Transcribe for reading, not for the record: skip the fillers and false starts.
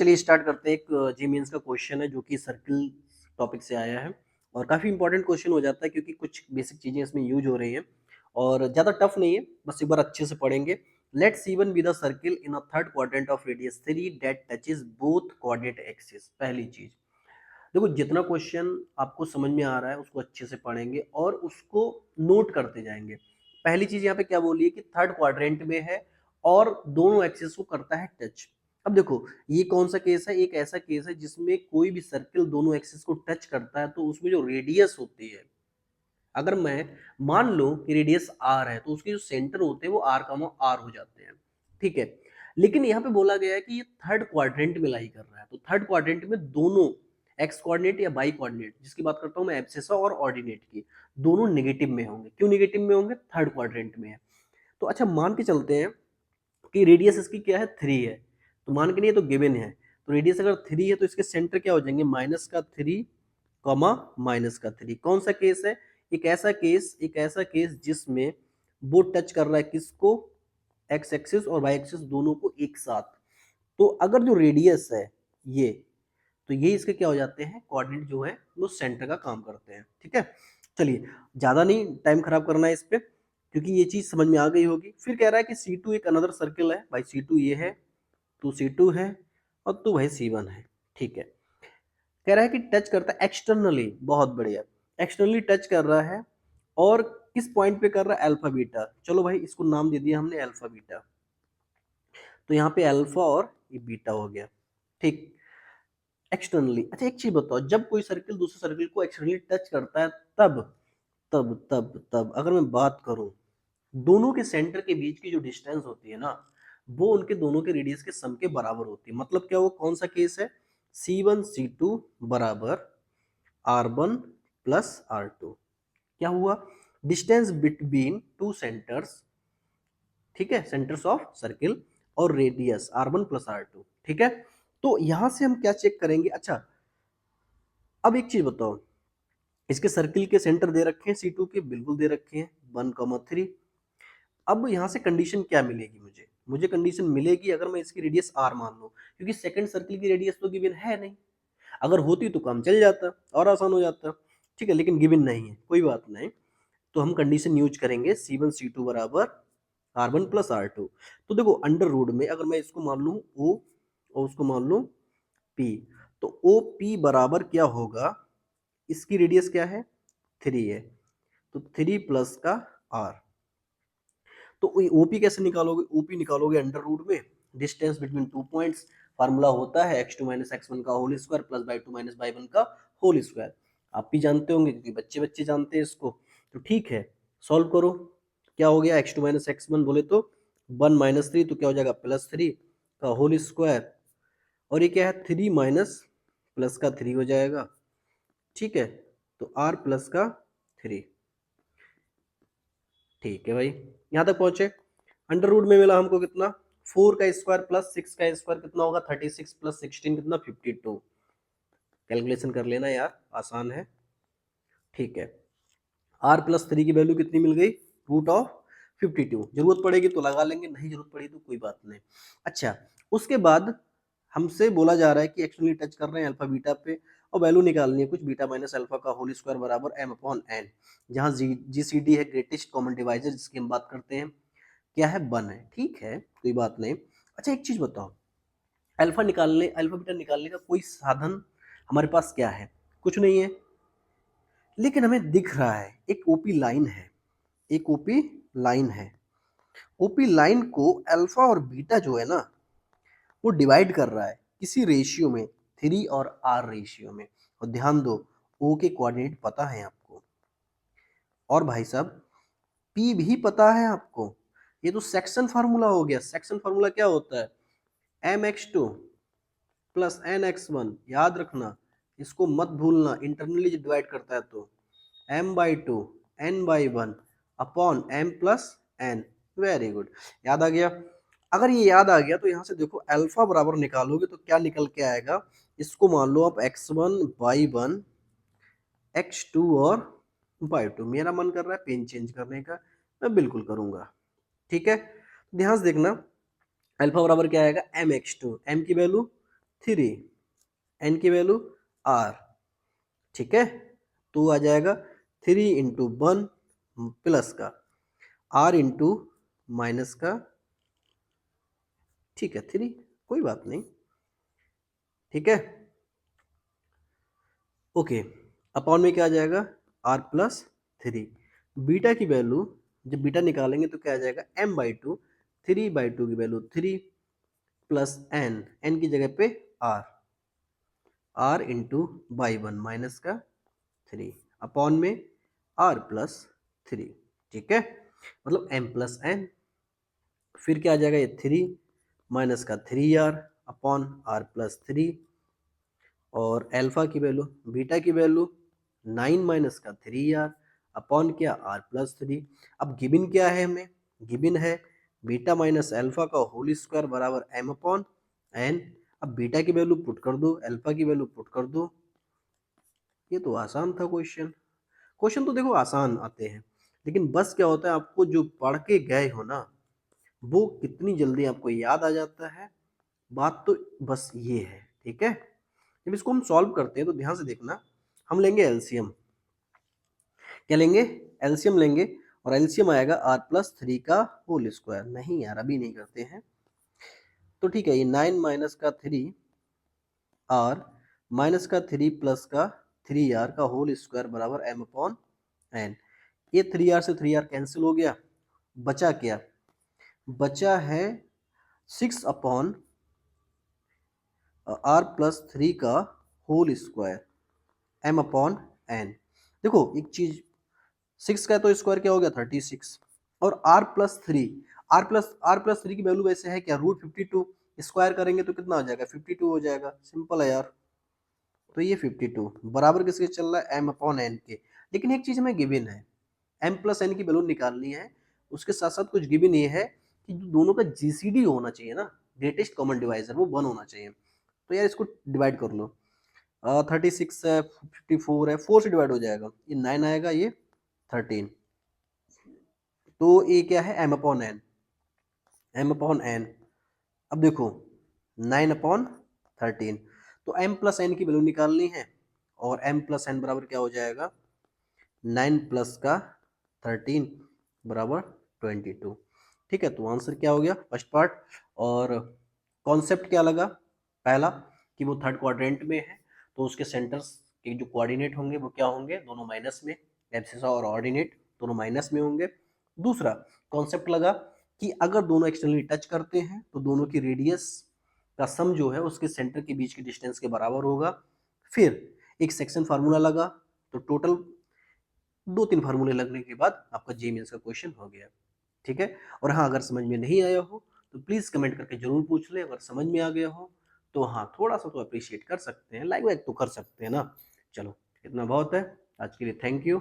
चलिए स्टार्ट करते हैं। एक जी मीन्स का क्वेश्चन है जो कि सर्किल टॉपिक से आया है और काफ़ी इंपॉर्टेंट क्वेश्चन हो जाता है क्योंकि कुछ बेसिक चीज़ें इसमें यूज हो रही हैं और ज़्यादा टफ नहीं है, बस एक बार अच्छे से पढ़ेंगे। Let C1 be the circle in a third quadrant of radius 3 that touches both coordinate axis. पहली चीज़ देखो, जितना क्वेश्चन आपको समझ में आ रहा है उसको अच्छे से पढ़ेंगे और उसको नोट करते जाएंगे। पहली चीज यहाँ पे क्या बोली है कि थर्ड क्वाड्रेंट में है और दोनों एक्सिस को करता है टच। अब देखो, ये कौन सा केस है? एक ऐसा केस है जिसमें कोई भी सर्किल दोनों एक्सिस को टच करता है, तो उसमें जो रेडियस होती है, अगर मैं मान लो कि रेडियस आर है तो उसके जो सेंटर होते हैं वो आर कामा आर हो जाते हैं, ठीक है। लेकिन यहाँ पे बोला गया है कि ये थर्ड क्वाड्रेंट में लाई कर रहा है, तो थर्ड क्वाड्रेंट में दोनों एक्स कोऑर्डिनेट या बाई कोऑर्डिनेट, जिसकी बात करता हूँ मैं एब्सेसा और ऑर्डिनेट की, दोनों नेगेटिव में होंगे। क्यों नेगेटिव में होंगे? थर्ड क्वाड्रेंट में है। तो अच्छा, मान के चलते हैं कि रेडियस इसकी क्या है? 3 है। तो मान के नहीं, तो गिवन है, तो रेडियस अगर 3 है तो इसके सेंटर क्या हो जाएंगे? -3 कॉमा -3। कौन सा केस है? एक ऐसा केस जिसमें वो टच कर रहा है किसको? एक्स एक्सिस और वाई एक्सिस दोनों को एक साथ। तो अगर जो रेडियस है ये, तो ये इसके क्या हो जाते हैं? कोऑर्डिनेट जो है वो सेंटर का काम करते हैं, ठीक है। चलिए, ज्यादा नहीं टाइम खराब करना है इस पे, क्योंकि ये चीज समझ में आ गई होगी। फिर कह रहा है कि C2 एक अनदर सर्किल है। भाई C2 ये है, तो C2 है और तो भाई C1 है, ठीक है। कह रहा है कि टच करता है एक्सटर्नली, बहुत बढ़िया, एक्सटर्नली टच कर रहा है। और किस पॉइंट पे कर रहा है? Alpha beta. चलो भाई, इसको नाम दे दिया हमने अल्फा बीटा। तो यहाँ पे अल्फा और ये बीटा हो गया, ठीक। एक्सटर्नली। अच्छा, एक चीज बताओ, जब कोई सर्किल दूसरे सर्किल को एक्सटर्नली टच करता है तब तब तब तब अगर मैं बात करूं, दोनों के सेंटर के बीच की जो डिस्टेंस होती है ना, वो उनके दोनों के रेडियस के सम के बराबर होती है। मतलब क्या? वो कौन सा केस है? C1 C2 बराबर R1 प्लस R2। क्या हुआ? डिस्टेंस बिटवीन टू सेंटर्स, ठीक है, सेंटर्स ऑफ सर्किल, और रेडियस R1 प्लस R2, ठीक है। तो यहां से हम क्या चेक करेंगे? अच्छा, अब एक चीज बताओ, इसके सर्किल के सेंटर दे रखे हैं C2 के, बिल्कुल दे रखे हैं, 1,3। अब यहाँ से कंडीशन क्या मिलेगी? मुझे कंडीशन मिलेगी अगर मैं इसकी रेडियस r मान लूं, क्योंकि सेकंड सर्किल की रेडियस तो गिवन है नहीं। अगर होती तो काम चल जाता और आसान हो जाता, ठीक है, लेकिन गिवन नहीं है, कोई बात नहीं। तो हम कंडीशन यूज करेंगे C1 C2 बराबर R1 प्लस R2। तो देखो, अंडर रूट में अगर मैं इसको मान लूं O और उसको मान लूं P, तो OP बराबर क्या होगा? इसकी रेडियस क्या है? 3 है, तो 3 प्लस का R। तो ओपी कैसे निकालोगे? ओपी निकालोगे अंडर रूट में distance between two points. Formula होता है x2 माइनस x1 का whole square plus y2 minus y1 का होल स्क्वायर। आप भी जानते होंगे क्योंकि बच्चे बच्चे जानते हैं इसको। तो ठीक है, सॉल्व करो। क्या हो गया? x2 माइनस x1 बोले तो 1 - 3, तो क्या हो जाएगा? +3 का होल स्क्वायर। और ये क्या है? 3 माइनस प्लस का 3 हो जाएगा, ठीक है। तो r प्लस का 3, ठीक है भाई, यहाँ तक पहुंचे। अंडर रूट में मिला हमको कितना? 4 का स्क्वायर प्लस 6 का स्क्वायर कितना होगा? 36 प्लस 16 कितना? 52। कैलकुलेशन कर लेना यार, आसान है, ठीक है। r प्लस 3 की वैल्यू कितनी मिल गई? √52। जरूरत पड़ेगी तो लगा लेंगे, नहीं जरूरत पड़ी तो कोई बात नहीं। अच्छा, उसके बाद हमसे बोला जा रहा है कि एक्चुअली टच कर रहे हैं अल्फा बीटा पे और वैल्यू निकालनी है कुछ, बीटा माइनस अल्फा का होल स्क्वायर बराबर m/n, जहाँ GCD है ग्रेटेस्ट कॉमन डिवाइजर, जिसकी हम बात करते हैं, क्या है? 1 है, ठीक है, कोई बात नहीं। अच्छा, एक चीज बताओ, अल्फा बीटा निकालने का कोई साधन हमारे पास क्या है? कुछ नहीं है, लेकिन हमें दिख रहा है एक ओपी लाइन है, एक ओपी लाइन है। ओपी लाइन को अल्फा और बीटा जो है ना, वो डिवाइड कर रहा है किसी रेशियो में, 3 और r रेशियो में। और ध्यान दो, ओ के कोऑर्डिनेट पता है आपको, और भाई साहब p भी पता है आपको। ये तो सेक्शन फार्मूला हो गया। सेक्शन फार्मूला क्या होता है? mx2 प्लस nx1, याद रखना, इसको मत भूलना। इंटरनली डिवाइड करता है तो m/2 n/1 upon m plus n। Very good, याद आ गया। अगर ये याद आ गया तो यहाँ से देखो, अल्फा बराबर निकालोगे तो क्या निकल के आएगा? इसको मान लो आप x1 y1 x2 और y2। मेरा मन कर रहा है पेन चेंज करने का, मैं बिल्कुल करूंगा, ठीक है। ध्यान से देखना, अल्फा बराबर क्या आएगा? mx2, m की वैल्यू 3, n की वैल्यू r, ठीक है। तो आ जाएगा 3 इंटू 1 प्लस का r इंटू माइनस का, ठीक है 3, कोई बात नहीं, ठीक है। ओके, अपॉन में क्या आ जाएगा r प्लस 3, बीटा की वैल्यू जब बीटा निकालेंगे तो क्या आ जाएगा m/2, 3/2 की वैल्यू 3 प्लस n की जगह पे r इंटू बाई 1 माइनस का 3 अपॉन में r प्लस 3, ठीक है, मतलब m प्लस n, फिर क्या आ जाएगा ये 3 माइनस का 3r अपॉन r प्लस 3, और अल्फा की वैल्यू बीटा की वैल्यू 9 माइनस का 3r अपॉन क्या r प्लस 3। अब गिवन क्या है हमें, गिवन है बीटा माइनस अल्फा का होल स्क्वायर बराबर m अपॉन n। अब बीटा की वैल्यू पुट कर दो, अल्फा की वैल्यू पुट कर दो। ये तो आसान था क्वेश्चन। क्वेश्चन तो देखो आसान आते हैं, लेकिन बस क्या होता है आपको जो पढ़ के गए हो ना वो कितनी जल्दी आपको याद आ जाता है, बात तो बस ये है, ठीक है। जब इसको हम सॉल्व करते हैं तो ध्यान से देखना, हम लेंगे एलसीएम, क्या लेंगे एलसीएम लेंगे, और एलसीएम आएगा r प्लस 3 का होल स्क्वायर। नहीं यार अभी नहीं करते हैं, तो ठीक है, ये 9 माइनस का 3 r माइनस का 3 प्लस का 3r का होल स्क्वायर बराबर m अपॉन n। ये 3r से 3r कैंसिल हो गया, बचा क्या, बचा है 6 अपॉन r प्लस 3 का whole square m upon n। देखो एक चीज, 6 का तो स्क्वायर क्या हो गया 36, और r प्लस 3, r प्लस 3 की वैल्यू वैसे है क्या √52, स्क्वायर करेंगे तो कितना हो जाएगा 52 हो जाएगा, सिंपल है यार। तो ये 52 बराबर किसके चल रहा है m अपॉन n के। लेकिन एक चीज हमें गिवन है, m प्लस n की वैल्यू निकालनी है, उसके साथ साथ कुछ गिवन ये है कि दोनों का जीसीडी होना चाहिए ना, ग्रेटेस्ट कॉमन डिवाइजर, वो 1 होना चाहिए। तो यार इसको डिवाइड कर लो, 36 है 54 है, 4 से डिवाइड हो जाएगा, ये 9 आएगा, ये 13, तो ये क्या है m upon n, m upon n। अब देखो 9 अपॉन 13, तो m प्लस n की वैल्यू निकालनी है, और m प्लस n बराबर क्या हो जाएगा 9 प्लस का 13 बराबर 22, ठीक है। तो आंसर क्या हो गया फर्स्ट पार्ट। और कॉन्सेप्ट क्या लगा, पहला कि वो थर्ड क्वाड्रेंट में है तो उसके सेंटर्स के जो कोऑर्डिनेट होंगे वो क्या होंगे, दोनों माइनस में, एब्सिसा और ऑर्डिनेट दोनों माइनस में होंगे। दूसरा कॉन्सेप्ट लगा कि अगर दोनों एक्सटर्नली टच करते हैं तो दोनों की रेडियस का सम जो है उसके सेंटर के बीच के डिस्टेंस के बराबर होगा। फिर एक सेक्शन फार्मूला लगा, तो टोटल 2-3 फार्मूले लगने के बाद आपका जे मीन्स का क्वेश्चन हो गया, ठीक है। और हाँ अगर समझ में नहीं आया हो तो प्लीज़ कमेंट करके जरूर पूछ ले, अगर समझ में आ गया हो तो हाँ थोड़ा सा तो अप्रिशिएट कर सकते हैं, लाइक वाइक तो कर सकते हैं ना। चलो इतना बहुत है आज के लिए, थैंक यू।